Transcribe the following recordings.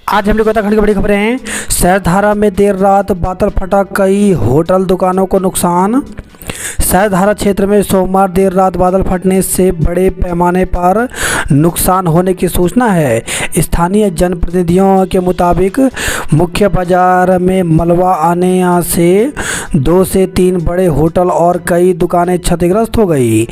आज हम लोग उत्तराखंड की बड़ी खबरें हैं। सहस्त्रधारा में देर रात बादल फटा, कई होटल दुकानों को नुकसान। सहस्त्रधारा क्षेत्र में सोमवार देर रात बादल फटने से बड़े पैमाने पर नुकसान होने की सूचना है। स्थानीय जनप्रतिनिधियों के मुताबिक मुख्य बाजार में मलबा आने से 2 से 3 बड़े होटल और कई दुकानें क्षतिग्रस्त हो गई।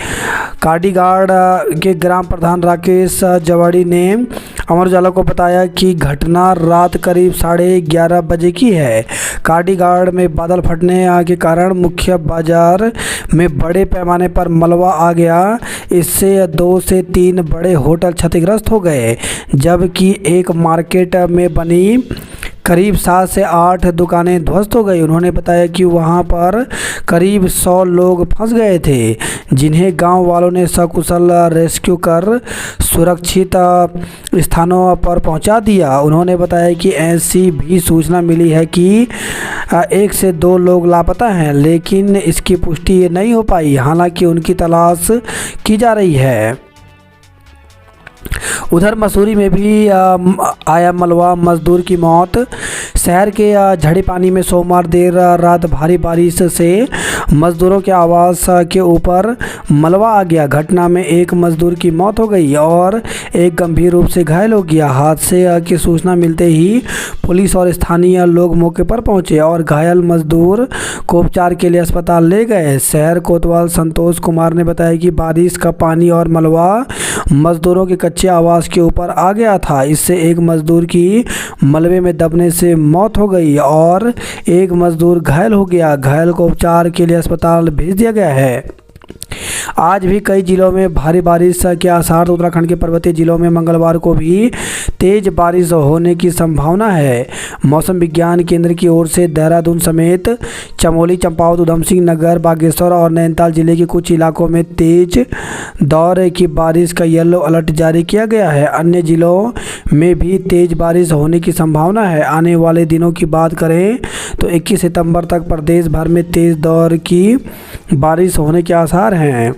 काडीगाड़ के ग्राम प्रधान राकेश जवाड़ी ने अमर उजाला को बताया कि घटना रात करीब 11:30 बजे की है। काडीगाड़ में बादल फटने के कारण मुख्य बाजार में बड़े पैमाने पर मलबा आ गया। इससे 2 से 3 बड़े होटल क्षतिग्रस्त हो गए, जबकि एक मार्केट में बनी करीब 7 से 8 दुकानें ध्वस्त हो गई। उन्होंने बताया कि वहां पर करीब 100 लोग फंस गए थे, जिन्हें गांव वालों ने सकुशल रेस्क्यू कर सुरक्षित स्थानों पर पहुंचा दिया। उन्होंने बताया कि ऐसी भी सूचना मिली है कि 1 से 2 लोग लापता हैं, लेकिन इसकी पुष्टि नहीं हो पाई। हालांकि उनकी तलाश की जा रही है। उधर मसूरी में भी आया मलबा, मजदूर की मौत। शहर के झड़े पानी में सोमवार देर रात भारी बारिश से मजदूरों के आवास के ऊपर मलबा आ गया। घटना में एक मजदूर की मौत हो गई और एक गंभीर रूप से घायल हो गया। हादसे की सूचना मिलते ही पुलिस और स्थानीय लोग मौके पर पहुंचे और घायल मजदूर को उपचार के लिए अस्पताल ले गए। शहर कोतवाल संतोष कुमार ने बताया कि बारिश का पानी और मलबा मजदूरों के कच्चे आवास के ऊपर आ गया था। इससे एक मजदूर की मलबे में दबने से मौत हो गई और एक मजदूर घायल हो गया। घायल को उपचार के लिए अस्पताल भेज दिया गया है। आज भी कई जिलों में भारी बारिश के आसार। उत्तराखंड के पर्वतीय जिलों में मंगलवार को भी तेज बारिश होने की संभावना है। मौसम विज्ञान केंद्र की ओर से देहरादून समेत चमोली, चंपावत, उधमसिंह नगर, बागेश्वर और नैनीताल जिले के कुछ इलाकों में तेज दौर की बारिश का येलो अलर्ट जारी किया गया है। अन्य जिलों में भी तेज बारिश होने की संभावना है। आने वाले दिनों की बात करें तो 21 सितंबर तक प्रदेश भर में तेज दौर की बारिश होने के आसार हैं।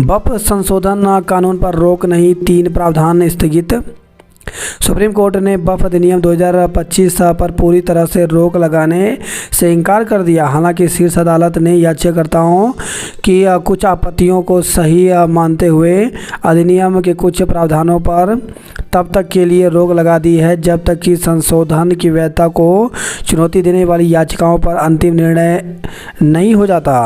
वक्फ संशोधन कानून पर रोक नहीं, 3 प्रावधान स्थगित। सुप्रीम कोर्ट ने वक्फ अधिनियम 2025 पर पूरी तरह से रोक लगाने से इनकार कर दिया। हालांकि शीर्ष अदालत ने याचिकाकर्ताओं की कुछ आपत्तियों को सही मानते हुए अधिनियम के कुछ प्रावधानों पर तब तक के लिए रोक लगा दी है जब तक कि संशोधन की वैधता को चुनौती देने वाली याचिकाओं पर अंतिम निर्णय नहीं हो जाता।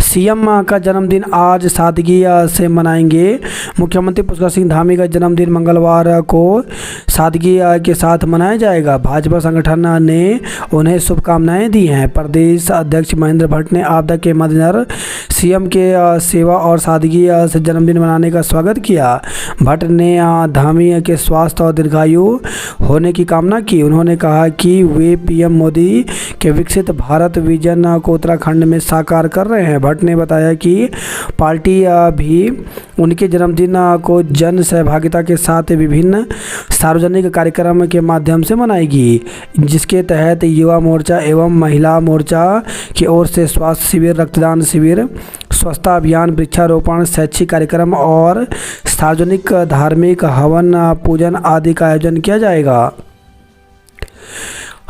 सीएम का जन्मदिन आज सादगी से मनाएंगे। मुख्यमंत्री पुष्कर सिंह धामी का जन्मदिन मंगलवार को सादगी के साथ मनाया जाएगा। भाजपा संगठन ने उन्हें शुभकामनाएं दी हैं। प्रदेश अध्यक्ष महेंद्र भट्ट ने आपदा के मद्देनजर सीएम के सेवा और सादगी से जन्मदिन मनाने का स्वागत किया। भट्ट ने धामी के स्वास्थ्य और दीर्घायु होने की कामना की। उन्होंने कहा कि वे पीएम मोदी के विकसित भारत विजन को उत्तराखंड में साकार कर रहे हैं। भट्ट ने बताया कि पार्टी भी उनके जन्मदिन को जन सहभागिता के साथ विभिन्न सार्वजनिक कार्यक्रम के माध्यम से मनाएगी, जिसके तहत युवा मोर्चा एवं महिला मोर्चा की ओर से स्वास्थ्य शिविर, रक्तदान शिविर, स्वच्छता अभियान, वृक्षारोपण, शैक्षिक कार्यक्रम और सार्वजनिक धार्मिक हवन पूजन आदि का आयोजन किया जाएगा।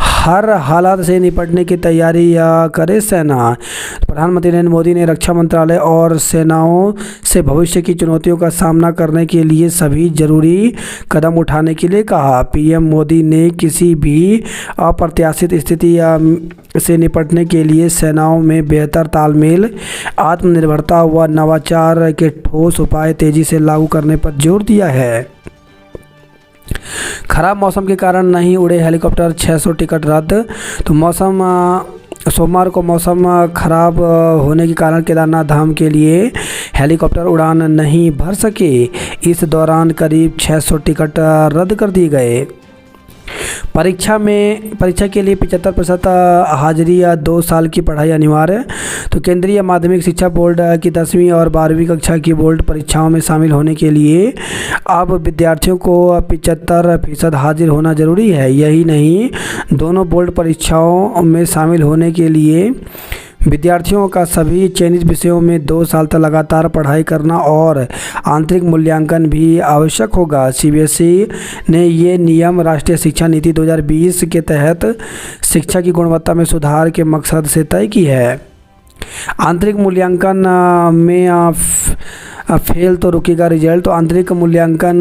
हर हालात से निपटने की तैयारी करे सेना। प्रधानमंत्री नरेंद्र मोदी ने रक्षा मंत्रालय और सेनाओं से भविष्य की चुनौतियों का सामना करने के लिए सभी जरूरी कदम उठाने के लिए कहा। पीएम मोदी ने किसी भी अप्रत्याशित स्थिति से निपटने के लिए सेनाओं में बेहतर तालमेल, आत्मनिर्भरता व नवाचार के ठोस उपाय तेजी से लागू करने पर जोर दिया है। खराब मौसम के कारण नहीं उड़े हेलीकॉप्टर, 600 टिकट रद्द। तो सोमवार को मौसम खराब होने के कारण केदारनाथ धाम के लिए हेलीकॉप्टर उड़ान नहीं भर सके। इस दौरान करीब 600 टिकट रद्द कर दिए गए। परीक्षा के लिए 75% हाजिरी या 2 साल की पढ़ाई अनिवार्य। तो केंद्रीय माध्यमिक शिक्षा बोर्ड की 10वीं और 12वीं कक्षा की बोर्ड परीक्षाओं में शामिल होने के लिए अब विद्यार्थियों को 75% हाजिर होना जरूरी है। यही नहीं, दोनों बोर्ड परीक्षाओं में शामिल होने के लिए विद्यार्थियों का सभी चयनित विषयों में 2 साल तक लगातार पढ़ाई करना और आंतरिक मूल्यांकन भी आवश्यक होगा। सीबीएसई ने ये नियम राष्ट्रीय शिक्षा नीति 2020 के तहत शिक्षा की गुणवत्ता में सुधार के मकसद से तय की है। आंतरिक मूल्यांकन में फेल तो रुकेगा रिजल्ट, तो आंतरिक मूल्यांकन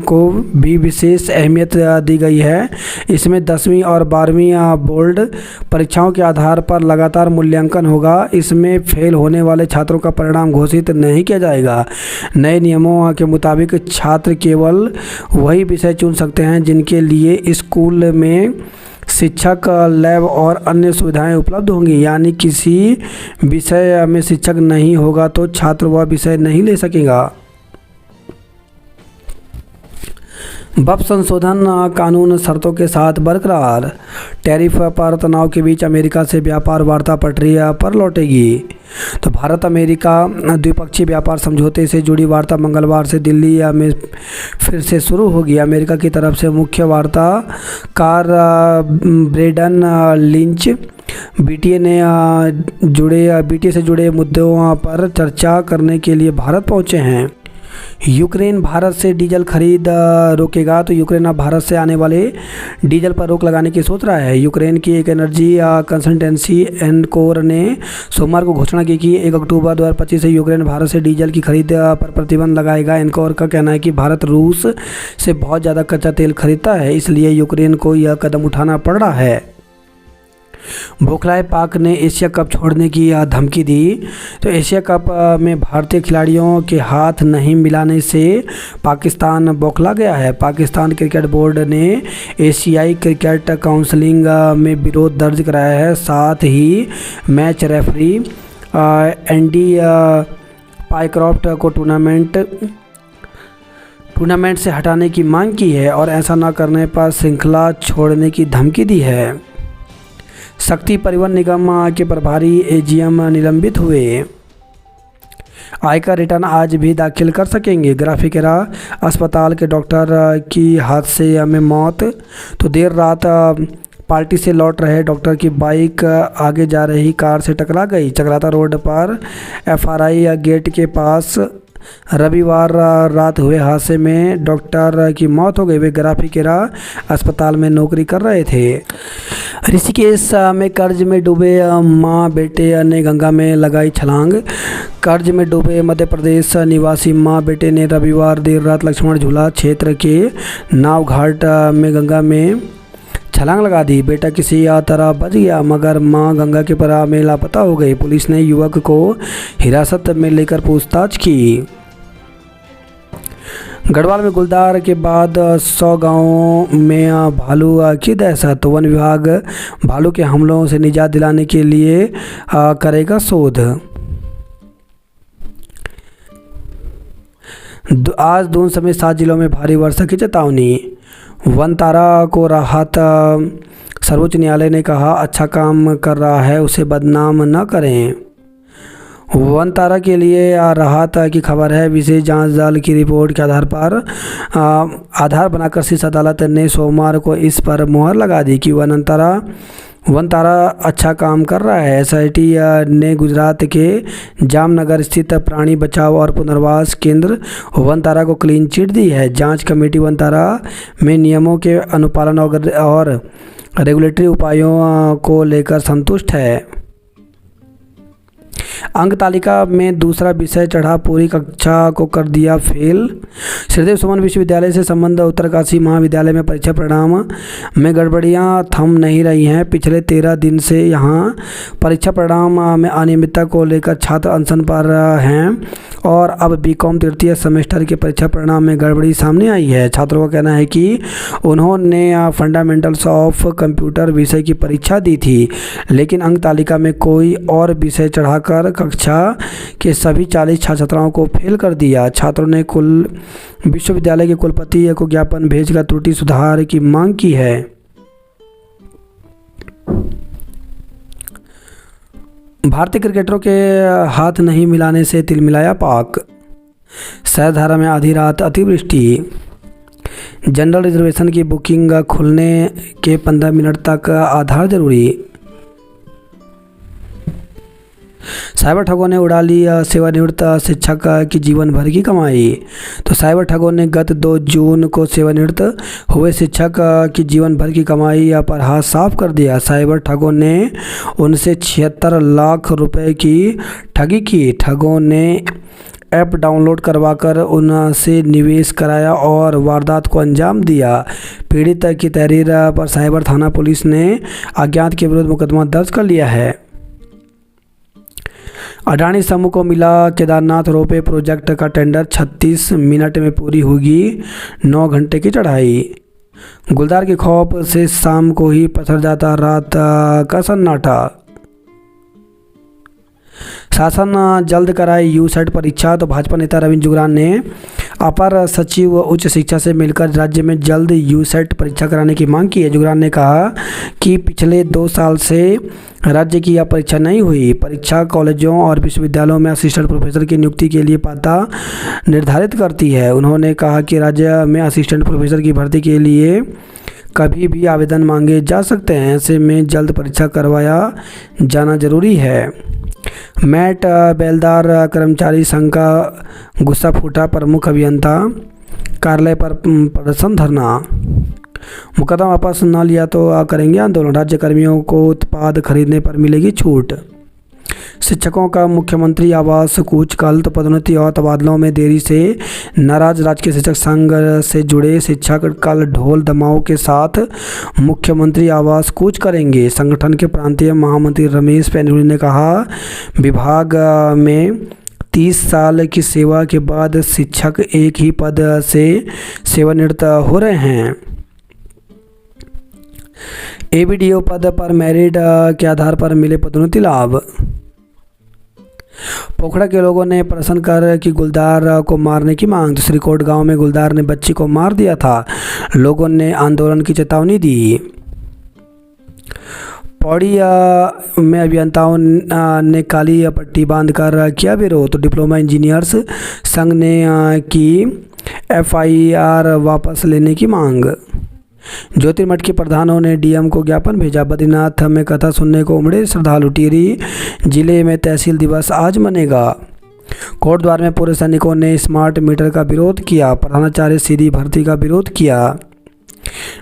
को भी विशेष अहमियत दी गई है। इसमें 10वीं और 12वीं बोर्ड परीक्षाओं के आधार पर लगातार मूल्यांकन होगा। इसमें फेल होने वाले छात्रों का परिणाम घोषित नहीं किया जाएगा। नए नियमों के मुताबिक छात्र केवल वही विषय चुन सकते हैं जिनके लिए स्कूल में शिक्षक, लैब और अन्य सुविधाएं उपलब्ध होंगी। यानी किसी विषय में शिक्षक नहीं होगा तो छात्र वह विषय नहीं ले सकेगा। बफ संशोधन कानून शर्तों के साथ बरकरार। टैरिफ पर तनाव के बीच अमेरिका से व्यापार वार्ता पटरी पर लौटेगी। तो भारत अमेरिका द्विपक्षीय व्यापार समझौते से जुड़ी वार्ता मंगलवार से दिल्ली में फिर से शुरू होगी। अमेरिका की तरफ से मुख्य वार्ताकार ब्रेडन लिंच बीटीए से जुड़े मुद्दों पर चर्चा करने के लिए भारत पहुंचे हैं। यूक्रेन भारत से डीजल खरीद रोकेगा। तो यूक्रेन अब भारत से आने वाले डीजल पर रोक लगाने की सोच रहा है। यूक्रेन की एक एनर्जी कंसल्टेंसी एनकोर ने सोमवार को घोषणा की कि 1 अक्टूबर 2025 से यूक्रेन भारत से डीजल की खरीद पर प्रतिबंध लगाएगा। एनकोर का कहना है कि भारत रूस से बहुत ज़्यादा कच्चा तेल खरीदता है, इसलिए यूक्रेन को यह कदम उठाना पड़ रहा है। बौखलाए पाक ने एशिया कप छोड़ने की धमकी दी। तो एशिया कप में भारतीय खिलाड़ियों के हाथ नहीं मिलाने से पाकिस्तान बौखला गया है। पाकिस्तान क्रिकेट बोर्ड ने एशियाई क्रिकेट काउंसिल में विरोध दर्ज कराया है। साथ ही मैच रेफरी एंडी पाइक्रॉफ्ट को टूर्नामेंट से हटाने की मांग की है और ऐसा न करने पर श्रृंखला छोड़ने की धमकी दी है। शक्ति परिवहन निगम के प्रभारी एजीएम निलंबित हुए। आयकर रिटर्न आज भी दाखिल कर सकेंगे। ग्राफिकेरा अस्पताल के डॉक्टर की हादसे में मौत। तो देर रात पार्टी से लौट रहे डॉक्टर की बाइक आगे जा रही कार से टकरा गई। चकराता रोड पर एफआरआई गेट के पास रविवार रात हुए हादसे में डॉक्टर की मौत हो गई। वे ग्राफिकेरा अस्पताल में नौकरी कर रहे थे। ऋषिकेश में कर्ज में डूबे मां बेटे ने गंगा में लगाई छलांग। कर्ज में डूबे मध्य प्रदेश निवासी मां बेटे ने रविवार देर रात लक्ष्मण झूला क्षेत्र के नाव घाट में गंगा में छलांग लगा दी। बेटा किसी तरह बच गया मगर मां गंगा के परा में लापता हो गई। पुलिस ने युवक को हिरासत में लेकर पूछताछ की। गढ़वाल में गुलदार के बाद 100 गांवों में भालू की दहशत। वन विभाग भालू के हमलों से निजात दिलाने के लिए करेगा शोध। आज दून समेत 7 जिलों में भारी वर्षा की चेतावनी। वनतारा को राहत। सर्वोच्च न्यायालय ने कहा अच्छा काम कर रहा है उसे बदनाम न करें। वनतारा के लिए राहत की खबर है। विशेष जांच दल की रिपोर्ट के आधार बनाकर शीर्ष अदालत ने सोमवार को इस पर मुहर लगा दी कि वनतारा अच्छा काम कर रहा है। एसआईटी ने गुजरात के जामनगर स्थित प्राणी बचाव और पुनर्वास केंद्र वनतारा को क्लीन चिट दी है। जांच कमेटी वनतारा में नियमों के अनुपालन और रेगुलेटरी उपायों को लेकर संतुष्ट है। अंक तालिका में दूसरा विषय चढ़ा, पूरी कक्षा को कर दिया फेल। श्रीदेव सुमन विश्वविद्यालय से संबंध उत्तरकाशी महाविद्यालय में परीक्षा परिणाम में गड़बड़ियां थम नहीं रही हैं। पिछले 13 दिन से यहां परीक्षा परिणाम में अनियमितता को लेकर छात्र अनशन पर हैं और अब बीकॉम तृतीय सेमेस्टर के परीक्षा परिणाम में गड़बड़ी सामने आई है। छात्रों का कहना है कि उन्होंने फंडामेंटल्स ऑफ कंप्यूटर विषय की परीक्षा दी थी लेकिन अंक तालिका में कोई और विषय चढ़ाकर कक्षा के सभी 40 छात्र छात्राओं को फेल कर दिया। छात्रों ने विश्वविद्यालय के कुलपति को ज्ञापन भेजकर त्रुटि सुधार की मांग की है। भारतीय क्रिकेटरों के हाथ नहीं मिलाने से तिलमिलाया पाक। सहरधारा में आधी रात अतिवृष्टि। जनरल रिजर्वेशन की बुकिंग खुलने के 15 मिनट तक आधार जरूरी। साइबर ठगों ने उड़ा ली सेवानिवृत्त शिक्षक की जीवन भर की कमाई। तो साइबर ठगों ने गत 2 जून को सेवानिवृत्त हुए शिक्षक की जीवन भर की कमाई पर हाथ साफ कर दिया। साइबर ठगों ने उनसे 76 लाख रुपए की ठगी की। ठगों ने ऐप डाउनलोड करवाकर उनसे निवेश कराया और वारदात को अंजाम दिया। पीड़ित की तहरीर पर साइबर थाना पुलिस ने अज्ञात के विरुद्ध मुकदमा दर्ज कर लिया है। अडानी समूह को मिला केदारनाथ रोपवे प्रोजेक्ट का टेंडर, 36 मिनट में पूरी होगी 9 घंटे की चढ़ाई। गुलदार के खौफ से शाम को ही पसर जाता रात का सन्नाटा। शासन जल्द कराए यूसेट परीक्षा। तो भाजपा नेता रविंद्र जुगरान ने अपर सचिव उच्च शिक्षा से मिलकर राज्य में जल्द यूसेट परीक्षा कराने की मांग की है। जुगरान ने कहा कि पिछले 2 साल से राज्य की यह परीक्षा नहीं हुई। परीक्षा कॉलेजों और विश्वविद्यालयों में असिस्टेंट प्रोफेसर की नियुक्ति के लिए पात्रता निर्धारित करती है। उन्होंने कहा कि राज्य में असिस्टेंट प्रोफेसर की भर्ती के लिए कभी भी आवेदन मांगे जा सकते हैं। ऐसे में जल्द परीक्षा करवाया जाना जरूरी है। मैट बेलदार कर्मचारी संघ का गुस्सा फूटा, प्रमुख अभियंता कार्यालय पर प्रदर्शन धरना। मुकदमा वापस न लिया तो करेंगे आंदोलन। राज्य कर्मियों को उत्पाद खरीदने पर मिलेगी छूट। शिक्षकों का मुख्यमंत्री आवास कूच कल। तो पदोन्नति और तबादलों में देरी से नाराज राजकीय शिक्षक संघ से जुड़े शिक्षक कल ढोल दमाओं के साथ मुख्यमंत्री आवास कूच करेंगे। संगठन के प्रांतीय महामंत्री रमेश पेनुरी ने कहा, विभाग में 30 साल की सेवा के बाद शिक्षक एक ही पद से सेवानिवृत्त हो रहे हैं। एबीडीओ पद पर मेरिट के आधार पर मिले पदोन्नति लाभ। पोखड़ा के लोगों ने प्रदर्शन कर की गुलदार को मारने की मांग। तो श्रीकोट गांव में गुलदार ने बच्ची को मार दिया था। लोगों ने आंदोलन की चेतावनी दी। पौड़ी में अभियंताओं ने काली पट्टी बांधकर किया विरोध। तो डिप्लोमा इंजीनियर्स संघ ने की एफआईआर वापस लेने की मांग। ज्योतिर्मठ के प्रधानों ने डीएम को ज्ञापन भेजा। बद्रीनाथ में कथा सुनने को उमड़े श्रद्धालु। टिहरी जिले में तहसील दिवस आज मनेगा। कोटद्वार में पूर्व सैनिकों ने स्मार्ट मीटर का विरोध किया। प्रधानाचार्य सीधी भर्ती का विरोध किया।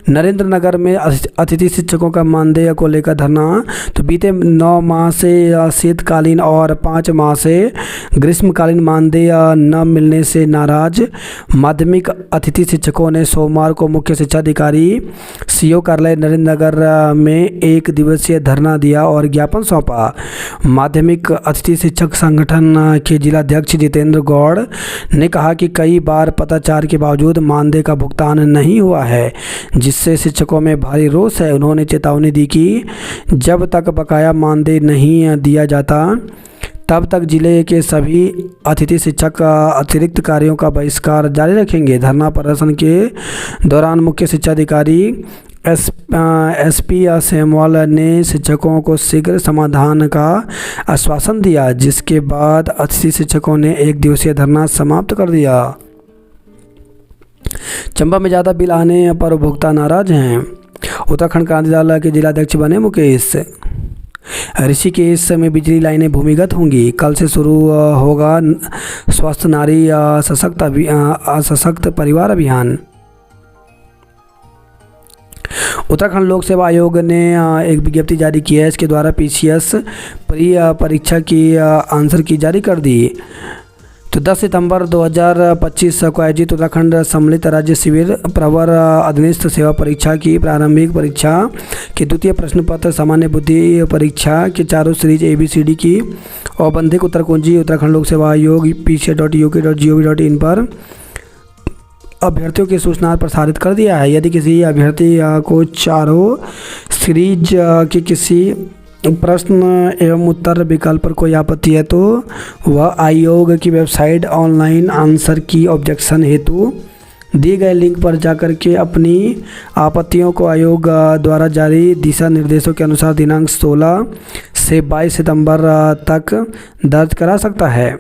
नरेंद्र नगर में अतिथि शिक्षकों का मानदेय को लेकर धरना। तो बीते 9 माह से शीतकालीन और 5 माह से ग्रीष्मकालीन मानदेय न मिलने से नाराज माध्यमिक अतिथि शिक्षकों ने सोमवार को मुख्य शिक्षा अधिकारी सीओ कार्यालय नरेंद्र नगर में 1 दिवसीय धरना दिया और ज्ञापन सौंपा। माध्यमिक अतिथि शिक्षक संगठन के जिलाध्यक्ष जितेंद्र गौड़ ने कहा कि कई बार पत्राचार के बावजूद मानदेय का भुगतान नहीं हुआ है, जिससे शिक्षकों में भारी रोष है। उन्होंने चेतावनी दी कि जब तक बकाया मानदेय नहीं दिया जाता तब तक जिले के सभी अतिथि शिक्षक अतिरिक्त कार्यों का बहिष्कार जारी रखेंगे। धरना प्रदर्शन के दौरान मुख्य शिक्षा अधिकारी एसपी सेमवाल ने शिक्षकों को शीघ्र समाधान का आश्वासन दिया, जिसके बाद अतिथि शिक्षकों ने 1 दिवसीय धरना समाप्त कर दिया। चंबा में ज़्यादा बिल आने पर उपभोक्ता नाराज हैं। उत्तराखंड क्रांति दल के जिलाध्यक्ष बने मुकेश। ऋषिकेश में बिजली लाइनें भूमिगत होंगी। कल से शुरू होगा स्वस्थ नारी सशक्त परिवार अभियान। उत्तराखंड लोक सेवा आयोग ने एक विज्ञप्ति जारी की है। इसके द्वारा पीसीएस प्री परीक्षा की आंसर की जारी कर दी। तो 10 सितंबर 2025 को आयोजित उत्तराखंड सम्मिलित राज्य शिविर प्रवर अधीनस्थ सेवा परीक्षा की प्रारंभिक परीक्षा के द्वितीय प्रश्न पत्र सामान्य बुद्धि परीक्षा के चारों सीरीज ABCD की औपबंधिक उत्तर कुंजी उत्तराखंड लोक सेवा आयोग pca.uk.gov.in पर अभ्यर्थियों की सूचना प्रसारित कर दिया है। यदि किसी अभ्यर्थी को चारों सीरीज के किसी प्रश्न एवं उत्तर विकल्प पर कोई आपत्ति है तो वह आयोग की वेबसाइट ऑनलाइन आंसर की ऑब्जेक्शन हेतु दिए गए लिंक पर जाकर के अपनी आपत्तियों को आयोग द्वारा जारी दिशा निर्देशों के अनुसार दिनांक 16 से 22 सितंबर तक दर्ज करा सकता है।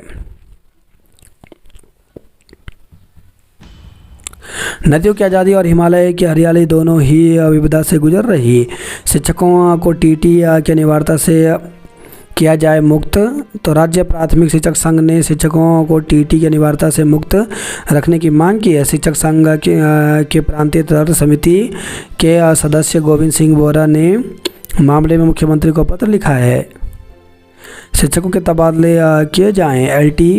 नदियों की आज़ादी और हिमालय की हरियाली दोनों ही विविधता से गुजर रही। शिक्षकों को टीटी की अनिवार्यता से किया जाए मुक्त। तो राज्य प्राथमिक शिक्षक संघ ने शिक्षकों को टीटी की अनिवार्यता से मुक्त रखने की मांग की है। शिक्षक संघ के प्रांतीय तंत्र समिति के सदस्य गोविंद सिंह बोरा ने मामले में मुख्यमंत्री को पत्र लिखा है। शिक्षकों के तबादले किए जाएं। एलटी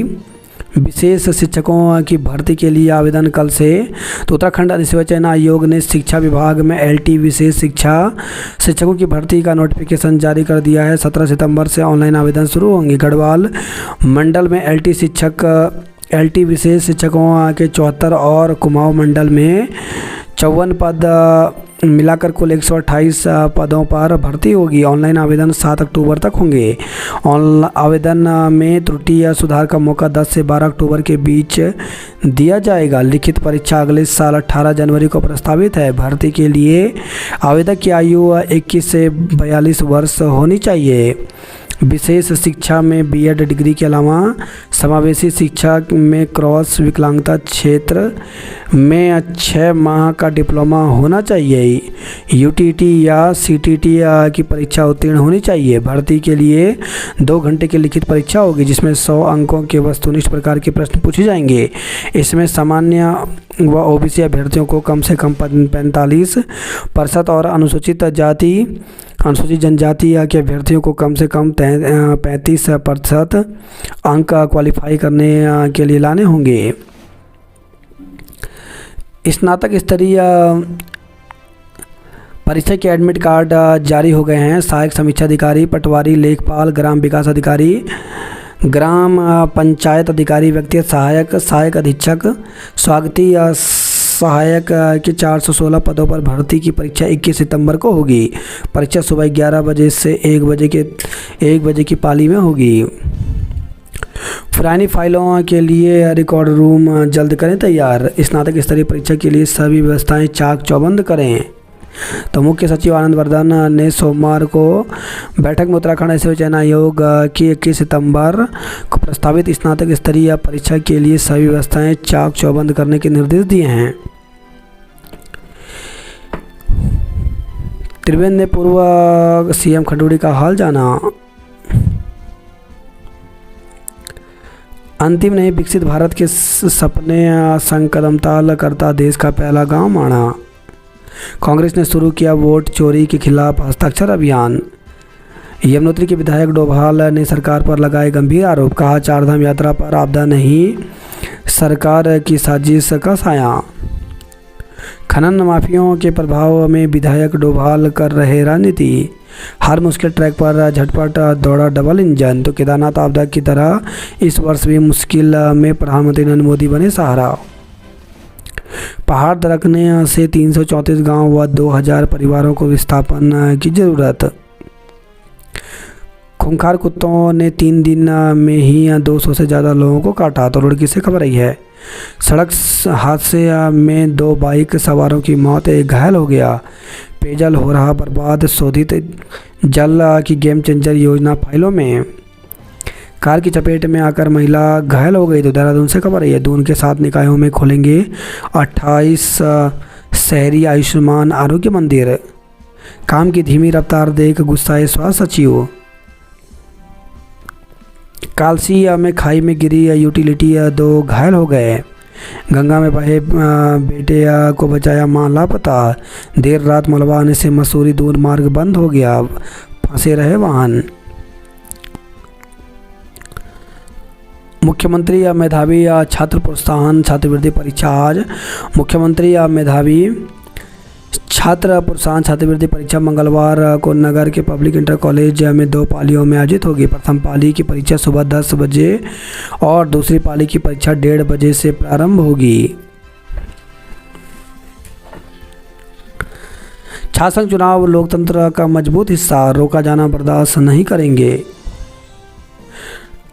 विशेष शिक्षकों की भर्ती के लिए आवेदन कल से। तो उत्तराखंड अधिसूचना चयन आयोग ने शिक्षा विभाग में एलटी विशेष शिक्षकों की भर्ती का नोटिफिकेशन जारी कर दिया है। 17 सितंबर से ऑनलाइन आवेदन शुरू होंगे। गढ़वाल मंडल में एलटी विशेष शिक्षकों के 74 और कुमाऊं मंडल में 54 पद मिलाकर कुल 128 पदों पर भर्ती होगी। ऑनलाइन आवेदन 7 अक्टूबर तक होंगे। आवेदन में त्रुटि या सुधार का मौका 10 से 12 अक्टूबर के बीच दिया जाएगा। लिखित परीक्षा अगले साल 18 जनवरी को प्रस्तावित है। भर्ती के लिए आवेदक की आयु 21 से 42 वर्ष होनी चाहिए। विशेष शिक्षा में बीएड डिग्री के अलावा समावेशी शिक्षा में क्रॉस विकलांगता क्षेत्र में 6 माह का डिप्लोमा होना चाहिए। यूटीटी या सीटीटी की परीक्षा उत्तीर्ण होनी चाहिए। भर्ती के लिए 2 घंटे की लिखित परीक्षा होगी जिसमें 100 अंकों के वस्तुनिष्ठ प्रकार के प्रश्न पूछे जाएंगे। इसमें सामान्य व ओबीसी अभ्यर्थियों को कम से कम 45% और अनुसूचित जनजाति के अभ्यर्थियों को कम से कम 35% अंक क्वालिफाई करने के लिए लाने होंगे। स्नातक स्तरीय परीक्षा के एडमिट कार्ड जारी हो गए हैं। सहायक समीक्षा अधिकारी, पटवारी, लेखपाल, ग्राम विकास अधिकारी, ग्राम पंचायत अधिकारी, व्यक्तिगत सहायक अधीक्षक, स्वागती सहायक के 416 पदों पर भर्ती की परीक्षा 21 सितंबर को होगी। परीक्षा सुबह 11 बजे से 1 बजे की पाली में होगी। पुरानी फाइलों के लिए रिकॉर्ड रूम जल्द करें तैयार। स्नातक स्तरीय परीक्षा के लिए सभी व्यवस्थाएं चाक चौबंद करें। तो मुख्य सचिव आनंद वर्धन ने सोमवार को बैठक में उत्तराखंड अधिसूचना चयन आयोग की 21 सितंबर को प्रस्तावित स्नातक स्तरीय परीक्षा के लिए सभी व्यवस्थाएं चाक चौबंद करने के निर्देश दिए हैं। त्रिवेंद्र ने पूर्व सीएम खडूड़ी का हाल जाना। अंतिम नहीं, विकसित भारत के सपने संग कदमताल करता देश का पहला गांव माणा। कांग्रेस ने शुरू किया वोट चोरी के खिलाफ हस्ताक्षर अभियान। यमुनोत्री के विधायक डोभाल ने सरकार पर लगाए गंभीर आरोप। कहा, चारधाम यात्रा पर आपदा नहीं, सरकार की साजिश का साया। खनन माफियाओं के प्रभाव में विधायक डोभाल कर रहे राजनीति। हर मुश्किल ट्रैक पर झटपट दौड़ा डबल इंजन। तो केदारनाथ आपदा की तरह इस वर्ष भी मुश्किल में प्रधानमंत्री नरेंद्र मोदी बने सहारा। पहाड़ दरकने से 334 गांव व 2000 परिवारों को विस्थापन की जरूरत। खूंखार कुत्तों ने 3 दिन में ही 200 से ज़्यादा लोगों को काटा। तो रुड़की से खबर आई है, सड़क हादसे में 2 बाइक सवारों की मौत, एक घायल हो गया। पेयजल हो रहा बर्बाद, शोधित जल की गेम चेंजर योजना फाइलों में। कार की चपेट में आकर महिला घायल हो गई। तो देहरादून से खबर है, दून के 7 निकायों में खोलेंगे 28 शहरी आयुष्मान आरोग्य मंदिर। काम की धीमी रफ्तार देख गुस्साए स्वास्थ्य सचिव। कालसी में खाई में गिरी यूटिलिटी, 2 घायल हो गए। गंगा में बहे बेटे को बचाया, मां लापता। देर रात मलबा आने से मसूरी दूर मार्ग बंद हो गया, फंसे रहे वाहन। मुख्यमंत्री मेधावी छात्र प्रोत्साहन छात्रवृत्ति परीक्षा आज। मुख्यमंत्री मेधावी छात्र प्रोत्साहन छात्रवृत्ति परीक्षा मंगलवार को नगर के पब्लिक इंटर कॉलेज में 2 पालियों में आयोजित होगी। प्रथम पाली की परीक्षा सुबह 10 बजे और दूसरी पाली की परीक्षा 1:30 बजे से प्रारंभ होगी। छात्र संघ चुनाव लोकतंत्र का मजबूत हिस्सा, रोका जाना बर्दाश्त नहीं करेंगे।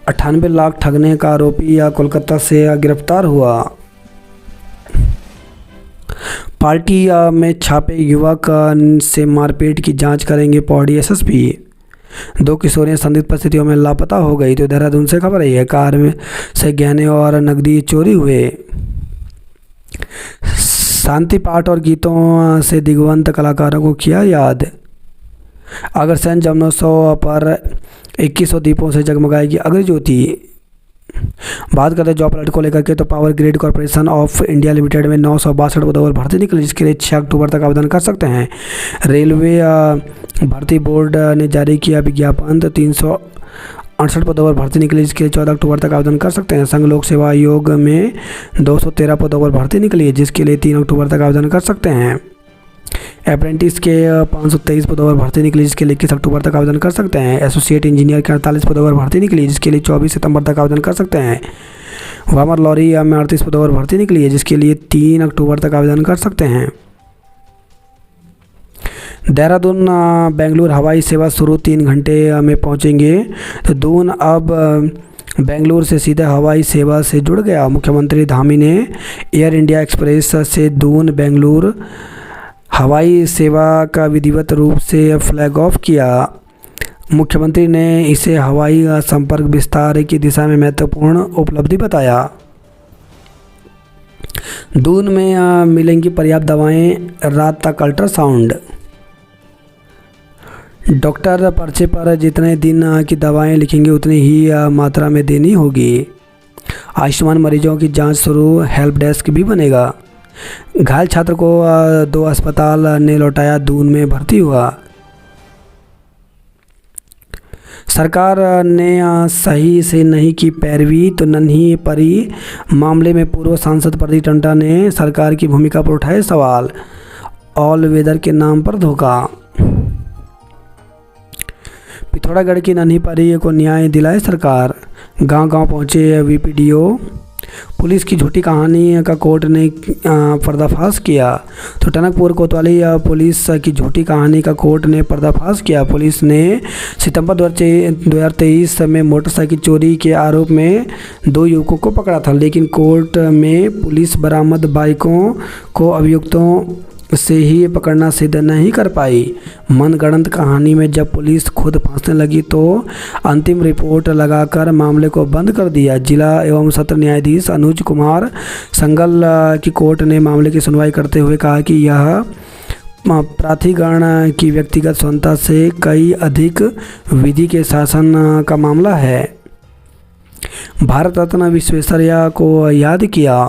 98 लाख ठगने का आरोपी कोलकाता से गिरफ्तार हुआ। पार्टी में छापे युवक से मारपीट की जांच करेंगे पौड़ी एसएसपी। 2 किशोरियां संदिग्ध परिस्थितियों में लापता हो गई। तो देहरादून से खबर है, कार में से गहने और नकदी चोरी हुए। शांति पाठ और गीतों से दिग्वंत कलाकारों को किया याद। अग्रसेन जन्मोत्सव पर 2100 दीपों से जगमगाएगी अग्नि ज्योति। बात करते हैं जॉब अलर्ट को लेकर के, तो power grid corporation of India limited में 962 पदों पर भर्ती निकली, जिसके लिए 6 अक्टूबर तक आवेदन कर सकते हैं। रेलवे भर्ती बोर्ड ने जारी किया विज्ञापन, तो 368 पदों पर भर्ती निकली, जिसके लिए 14 अक्टूबर तक आवेदन कर सकते हैं। संघ लोक सेवा आयोग में 213 पदों पर भर्ती निकली है, जिसके लिए 3 अक्टूबर तक आवेदन कर सकते हैं। अप्रेंटिस के 523 पदों पर भर्ती निकली, जिसके लिए 21 अक्टूबर तक आवेदन कर सकते हैं। एसोसिएट इंजीनियर के 48 पदों पर भर्ती निकली, जिसके लिए 24 सितंबर तक आवेदन कर सकते हैं। वामर लॉरी में 38 पदों पर भर्ती निकली है, जिसके लिए 3 अक्टूबर तक आवेदन कर सकते हैं। देहरादून बेंगलुरु हवाई सेवा शुरू 3 घंटे में पहुंचेंगे, तो दून अब बेंगलुरु से सीधे हवाई सेवा से जुड़ गया। मुख्यमंत्री धामी ने एयर इंडिया एक्सप्रेस से दून बेंगलुरु हवाई सेवा का विधिवत रूप से फ्लैग ऑफ किया। मुख्यमंत्री ने इसे हवाई संपर्क विस्तार की दिशा में महत्वपूर्ण उपलब्धि बताया। दून में मिलेंगी पर्याप्त दवाएं, रात तक अल्ट्रासाउंड। डॉक्टर पर्चे पर जितने दिन की दवाएं लिखेंगे उतनी ही मात्रा में देनी होगी। आयुष्मान मरीजों की जांच शुरू, हेल्प डेस्क भी बनेगा। घायल छात्र को 2 अस्पताल ने लौटाया, दून में भर्ती हुआ। सरकार ने सही से नहीं की पैरवी, तो नन्ही परी मामले में पूर्व सांसद प्रदीप टंडा ने सरकार की भूमिका पर उठाए सवाल। ऑल वेदर के नाम पर धोखा। पिथौरागढ़ की नन्ही परी को न्याय दिलाए सरकार, गांव-गांव पहुंचे वीपीडीओ। पुलिस की झूठी कहानी का कोर्ट ने पर्दाफाश किया, तो टनकपुर कोतवाली पुलिस की झूठी कहानी का कोर्ट ने पर्दाफाश किया। पुलिस ने सितंबर 2023 में मोटरसाइकिल चोरी के आरोप में 2 युवकों को पकड़ा था, लेकिन कोर्ट में पुलिस बरामद बाइकों को अभियुक्तों से ही पकड़ना सिद्ध नहीं कर पाई। मनगढ़ंत कहानी में जब पुलिस खुद फंसने लगी तो अंतिम रिपोर्ट लगाकर मामले को बंद कर दिया। जिला एवं सत्र न्यायाधीश अनुज कुमार संगल की कोर्ट ने मामले की सुनवाई करते हुए कहा कि यह प्राधिकरण की व्यक्तिगत स्वतंत्रता से कई अधिक विधि के शासन का मामला है। भारत रत्न विश्वेश्वरैया को याद किया।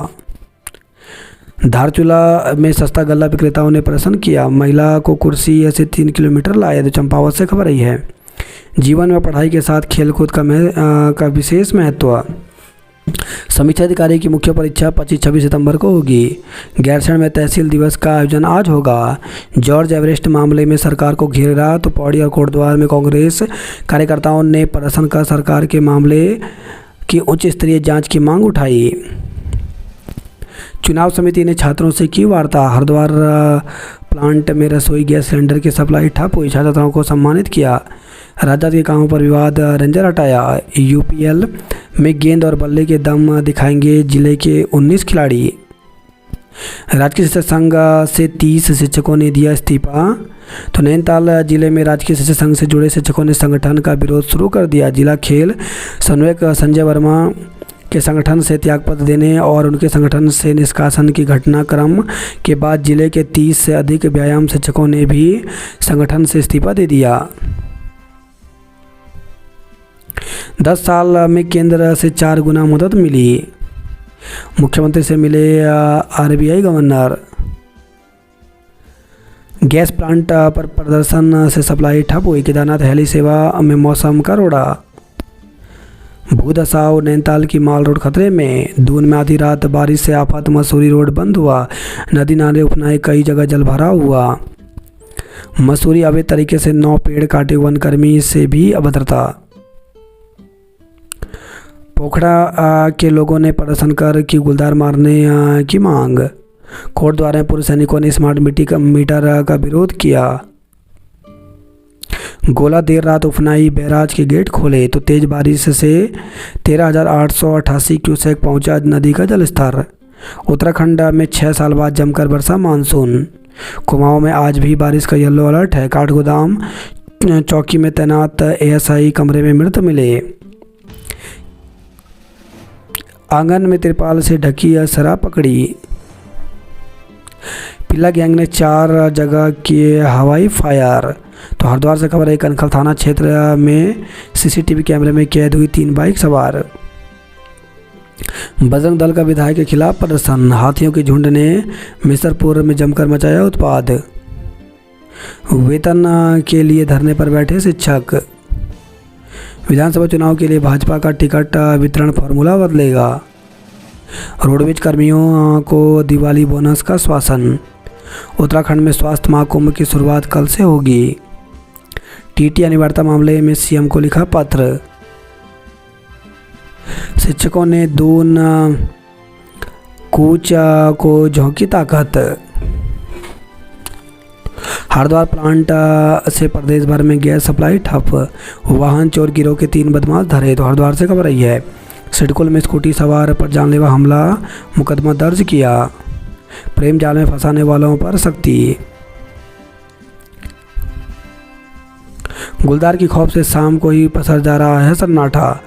धारचूला में सस्ता गल्ला विक्रेताओं ने प्रदर्शन किया। महिला को कुर्सी से 3 किलोमीटर लाए, तो चंपावत से खबर आई है। जीवन में पढ़ाई के साथ खेलकूद का विशेष महत्व। समीक्षा अधिकारी की मुख्य परीक्षा 25-26 सितंबर को होगी। गैरसैंण में तहसील दिवस का आयोजन आज होगा। जॉर्ज एवरेस्ट मामले में सरकार को घेरा, तो पौड़ी और कोटद्वार में कांग्रेस कार्यकर्ताओं ने प्रदर्शन कर सरकार के मामले की उच्च स्तरीय जांच की मांग उठाई। चुनाव समिति ने छात्रों से की वार्ता। हरिद्वार प्लांट में रसोई गैस सिलेंडर की सप्लाई ठप हुई, छात्राओं को सम्मानित किया। राजद के कामों पर विवाद, रेंजर हटाया। यूपीएल में गेंद और बल्ले के दम दिखाएंगे जिले के 19 खिलाड़ी। राजकीय शिक्षक संघ से 30 शिक्षकों ने दिया इस्तीफा, तो नैनीताल जिले में राजकीय शिक्षक संघ से जुड़े शिक्षकों ने संगठन का विरोध शुरू कर दिया। जिला खेल समन्वयक संजय वर्मा के संगठन से त्यागपत्र देने और उनके संगठन से निष्कासन की घटनाक्रम के बाद जिले के 30 से अधिक व्यायाम शिक्षकों ने भी संगठन से इस्तीफा दे दिया। 10 साल में केंद्र से 4 गुना मदद मिली। मुख्यमंत्री से मिले आरबीआई गवर्नर। गैस प्लांट पर प्रदर्शन से सप्लाई ठप हुई। केदारनाथ हेली सेवा में मौसम का रोड़ा। भूदसाव, नैनीताल की माल रोड खतरे में। दून में आधी रात बारिश से आफत, मसूरी रोड बंद हुआ। नदी नाले उपनाए, कई जगह जल भराव हुआ। मसूरी अवैध तरीके से 9 पेड़ काटे, वनकर्मी से भी अभद्रता। पोखड़ा के लोगों ने प्रदर्शन कर की गुलदार मारने की मांग। कोटद्वार में पूर्व सैनिकों ने स्मार्ट मीटर का विरोध किया। गोला देर रात उफनाई बैराज के गेट खोले, तो तेज बारिश से 13,888 क्यूसेक पहुंचा नदी का जलस्तर। उत्तराखंड में 6 साल बाद जमकर बरसा मानसून। कुमाऊं में आज भी बारिश का येलो अलर्ट है। काठगोदाम चौकी में तैनात एएसआई कमरे में मृत मिले। आंगन में तिरपाल से ढकी शराब पकड़ी। पिल्ला गैंग ने 4 जगह किए हवाई फायर। तो हरिद्वार से खबर है, कनखल थाना क्षेत्र में सीसीटीवी कैमरे में कैद हुई 3 बाइक सवार। बजरंग दल का विधायक के खिलाफ प्रदर्शन, हाथियों के झुंड ने मिसरपुर में जमकर मचाया उत्पाद। वेतन के लिए धरने पर बैठे शिक्षक। विधानसभा चुनाव के लिए भाजपा का टिकट वितरण फॉर्मूला बदलेगा। रोडवेज कर्मियों को दिवाली बोनस का श्वासन। उत्तराखंड में स्वास्थ्य महाकुंभ की शुरुआत कल से होगी। टीटी अनिवार्यता मामले में सीएम को लिखा पत्र। शिक्षकों ने दून कूच को झोंकी ताकत। हरिद्वार प्लांट से प्रदेश भर में गैस सप्लाई ठप। वाहन चोर गिरोह के 3 बदमाश धरे। तो हरिद्वार से खबर आई है, सिडकुल में स्कूटी सवार पर जानलेवा हमला, मुकदमा दर्ज किया। प्रेम जाल में फंसाने वालों पर सख्ती। गुलदार की खौफ से शाम को ही पसर जा रहा है सन्नाटा।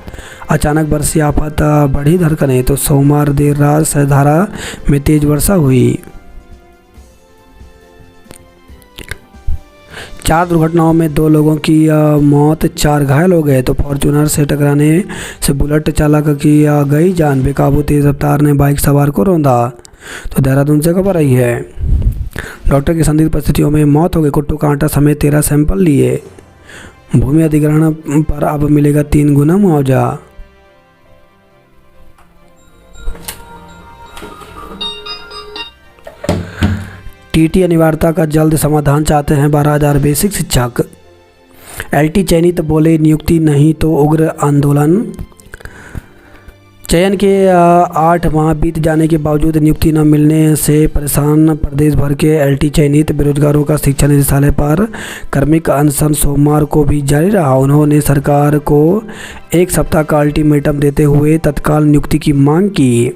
अचानक बरसी आफत, बढ़ी धड़कनें। तो सोमवार देर रात सहधारा में तेज वर्षा हुई। 4 दुर्घटनाओं में 2 लोगों की मौत, 4 घायल हो गए। तो फॉर्च्यूनर से टकराने से बुलेट चालक की गई जान। बेकाबू तेज रफ्तार ने बाइक सवार को रौंदा। तो देहरादून से खबर आई है, डॉक्टर की संदिग्ध परिस्थितियों में मौत हो गई। कुट्टू का आटा समेत 13 सैंपल लिए। भूमि अधिग्रहण पर अब मिलेगा 3 गुना मुआवजा। टीटी अनिवार्यता का जल्द समाधान चाहते हैं 12,000 बेसिक शिक्षक। एलटी चयनित बोले नियुक्ति नहीं तो उग्र आंदोलन। चयन के 8 माह बीत जाने के बावजूद नियुक्ति न मिलने से परेशान प्रदेश भर के एलटी चयनित बेरोजगारों का शिक्षा निदेशालय पर कार्मिक अनशन सोमवार को भी जारी रहा। उन्होंने सरकार को 1 सप्ताह का अल्टीमेटम देते हुए तत्काल नियुक्ति की मांग की।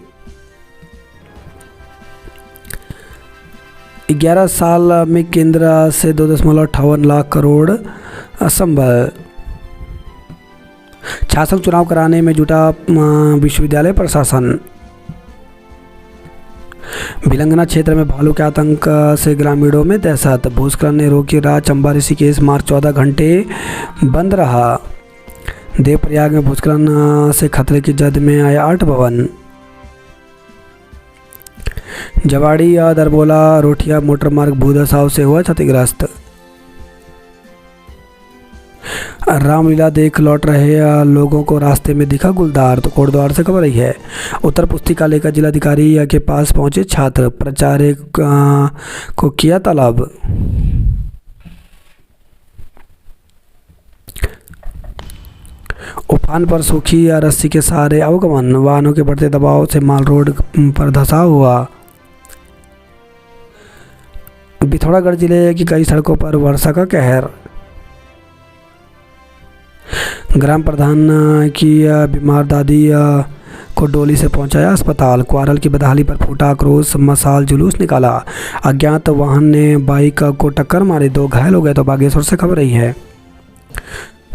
11 साल में केंद्र से 2.58 लाख करोड़ असंभव। छात्र चुनाव कराने में जुटा विश्वविद्यालय प्रशासन। भिलंगना क्षेत्र में भालू के आतंक से ग्रामीणों में दहशत। भूस्खलन ने रोकी राह। चंबा ऋषिकेश मार्ग 14 घंटे बंद रहा। देवप्रयाग में भूस्खलन से खतरे की जद में आया 8 भवन। जवाड़ी दरबोला रोठिया मोटर मार्ग भूदसाव से हुआ क्षतिग्रस्त। रामलीला देख लौट रहे लोगों को रास्ते में दिखा गुलदार। तो कोटद्वार से खबर आई है, उत्तर पुस्तिका लेकर जिलाधिकारी के पास पहुंचे छात्र। प्राचार्य को किया तलब। उफान पर सूखी रस्सी के सहारे अवगमन। वाहनों के बढ़ते दबाव से माल रोड पर धंसा हुआ। पिथौरागढ़ जिले की कई सड़कों पर वर्षा का कहर। ग्राम प्रधान की बीमार दादी को डोली से पहुंचाया अस्पताल। क्वारल की बदहाली पर फूटा आक्रोश, मशाल जुलूस निकाला। अज्ञात वाहन ने बाइक को टक्कर मारी, 2 घायल हो गए। तो बागेश्वर से खबर रही है,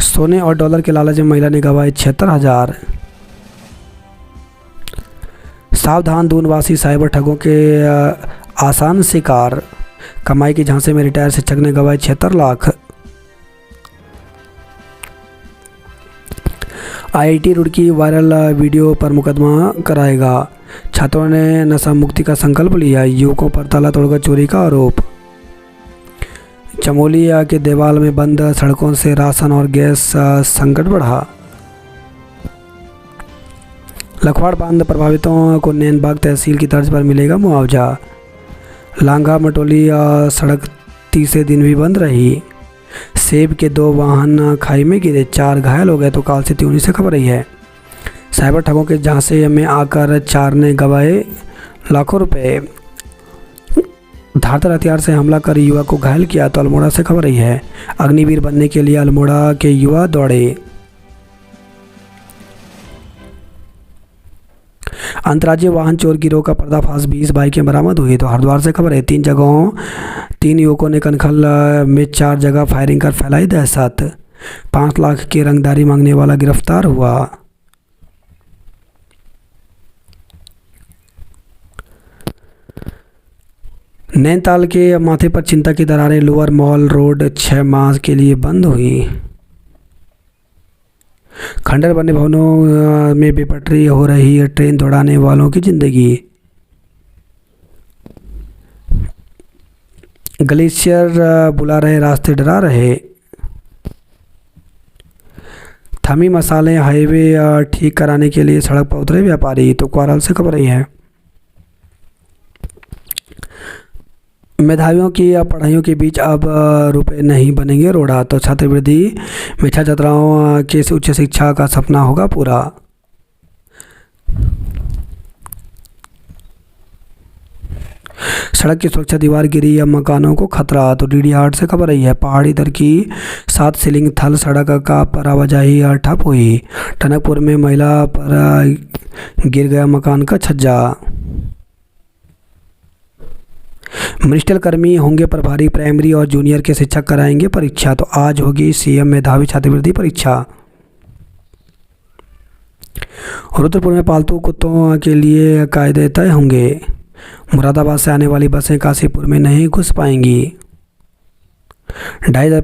सोने और डॉलर के लालच में महिला ने गंवाए 76,000। सावधान, दूनवासी साइबर ठगों के आसान शिकार। कमाई के झांसे में रिटायर शिक्षक ने गंवाए 76 lakh. IIT Roorkee viral video पर मुकदमा कराएगा। छात्रों ने नशा मुक्ति का संकल्प लिया। युवकों पर ताला तोड़कर चोरी का आरोप। चमोली के देवाल में बंद सड़कों से राशन और गैस संकट बढ़ा। लखवाड़ बांध प्रभावितों को नैनबाग तहसील की तर्ज पर मिलेगा मुआवजा। लांघा मटोली सड़क तीसरे दिन भी बंद रही। सेब के 2 वाहन खाई में गिरे, 4 घायल हो गए। तो काल से त्यूनी से खबर रही है, साइबर ठगों के झांसे में आकर 4 ने गंवाए लाखों रुपए। धारदार हथियार से हमला कर युवा को घायल किया। तो अल्मोड़ा से खबर रही है, अग्निवीर बनने के लिए अल्मोड़ा के युवा दौड़े। अंतर्राज्यीय वाहन चोर गिरोह का पर्दाफाश, 20 बाइकें बरामद हुई। तो हरिद्वार से खबर है, 3 जगहों 3 युवकों ने कनखल में 4 जगह फायरिंग कर फैलाई दहशत। 5 लाख की रंगदारी मांगने वाला गिरफ्तार हुआ। नैनीताल के माथे पर चिंता की दरारें, लोअर मॉल रोड 6 माह के लिए बंद हुई। खंडर बने भवनों में बेपटरी हो रही है ट्रेन दौड़ाने वालों की जिंदगी। ग्लेशियर बुला रहे, रास्ते डरा रहे। थमी मसाले हाईवे ठीक कराने के लिए सड़क पर उतरे व्यापारी। तो कोरल से खबर रही है। मेधावियों की पढ़ाइयों के बीच अब रुपए नहीं बनेंगे रोड़ा। तो छात्रवृत्ति में छात्राओं के उच्च शिक्षा का सपना होगा पूरा। सड़क की सुरक्षा दीवार गिरी या मकानों को खतरा। तो डीडी हाट से खबर रही है। पहाड़ी दर की 7 सीलिंग थल सड़क का पर आवाजाही ठप हुई। टनकपुर में महिला पर गिर गया मकान का छज्जा। मिनिस्ट्रियल कर्मी होंगे प्रभारी, प्राइमरी और जूनियर के शिक्षक कराएंगे परीक्षा। तो आज होगी सीएम मेधावी छात्रवृत्ति परीक्षा। रुद्रपुर में पालतू कुत्तों के लिए कायदे तय होंगे। मुरादाबाद से आने वाली बसें काशीपुर में नहीं घुस पाएंगी। 2,500